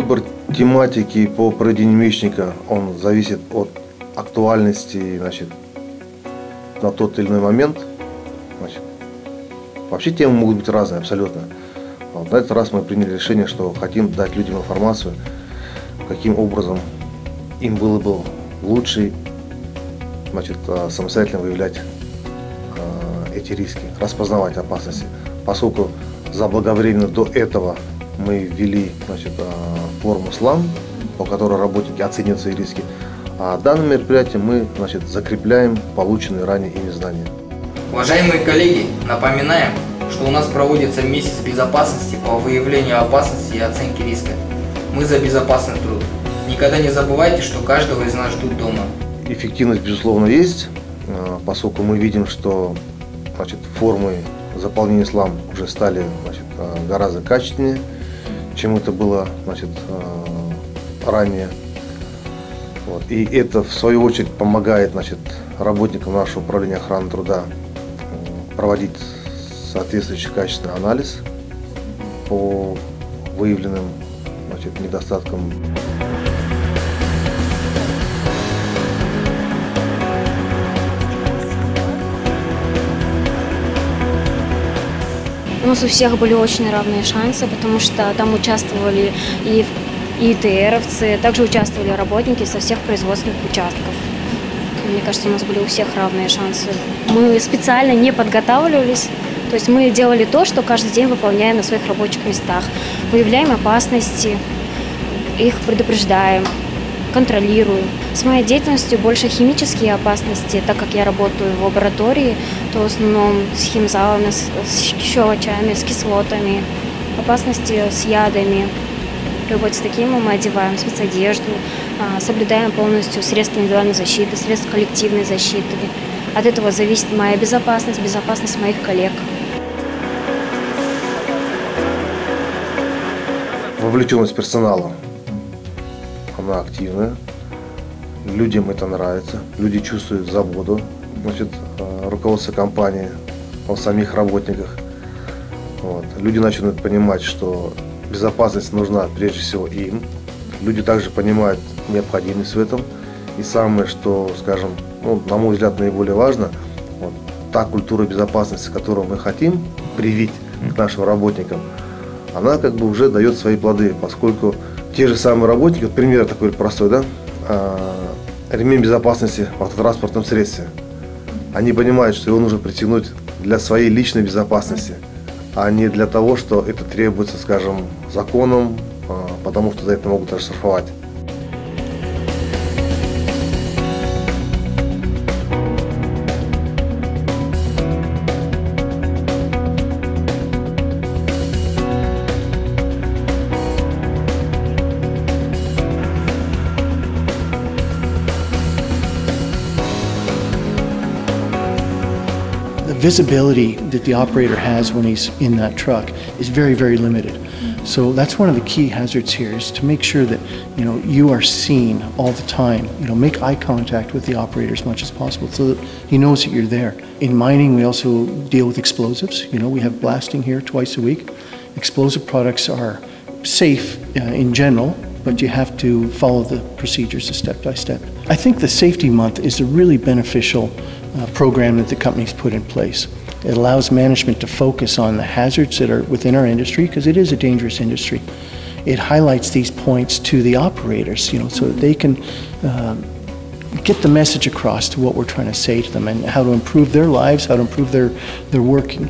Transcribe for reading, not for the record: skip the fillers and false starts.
Выбор тематики по проведению месячника, он зависит от актуальности, значит, на тот или иной момент. Значит, вообще темы могут быть разные абсолютно. Вот, на этот раз мы приняли решение, что хотим дать людям информацию, каким образом им было бы лучше, значит, самостоятельно выявлять эти риски, распознавать опасности. Поскольку заблаговременно до этого мы ввели, значит, форму СЛАМ, по которой работники оценивают свои риски, а данным мероприятием мы, значит, закрепляем полученные ранее ими знания. Уважаемые коллеги, напоминаем, что у нас проводится месяц безопасности по выявлению опасности и оценке риска. Мы за безопасный труд. Никогда не забывайте, что каждого из нас ждут дома. Эффективность, безусловно, есть, поскольку мы видим, что, значит, формы заполнения СЛАМ уже стали, значит, гораздо качественнее, чем это было, значит, ранее. Вот. И это, в свою очередь, помогает, значит, работникам нашего управления охраны труда проводить соответствующий качественный анализ по выявленным, значит, недостаткам. У нас у всех были очень равные шансы, потому что там участвовали и ИТРовцы, также участвовали работники со всех производственных участков. Мне кажется, у нас были у всех равные шансы. Мы специально не подготавливались, то есть мы делали то, что каждый день выполняем на своих рабочих местах. Выявляем опасности, их предупреждаем, контролируем. С моей деятельностью больше химические опасности, так как я работаю в лаборатории, то в основном с химзалами, с щелочами, с кислотами, опасности с ядами. При работе с такими мы одеваем спецодежду, соблюдаем полностью средства индивидуальной защиты, средства коллективной защиты. От этого зависит моя безопасность, безопасность моих коллег. Вовлеченность персонала, она активная, людям это нравится, люди чувствуют заботу, значит, руководство компании о самих работниках. Вот. Люди начинают понимать, что безопасность нужна прежде всего им. Люди также понимают необходимость в этом. И самое, что, скажем, ну, на мой взгляд, наиболее важно, вот, та культура безопасности, которую мы хотим привить к нашим работникам, она как бы уже дает свои плоды, поскольку те же самые работники, вот пример такой простой, да, ремень безопасности в автотранспортном средстве. Они понимают, что его нужно пристегнуть для своей личной безопасности, а не для того, что это требуется, скажем, законом, потому что за это могут оштрафовать. The visibility that the operator has when he's in that truck is very, very limited. So that's one of the key hazards here, is to make sure that, you know, you are seen all the time. You know, make eye contact with the operator as much as possible so that he knows that you're there. In mining, we also deal with explosives. You know, we have blasting here twice a week. Explosive products are safe in general, but you have to follow the procedures step by step. I think the Safety Month is a really beneficial program that the company's put in place. It allows management to focus on the hazards that are within our industry, because it is a dangerous industry. It highlights these points to the operators, you know, so that they can get the message across to what we're trying to say to them and how to improve their lives, how to improve their working.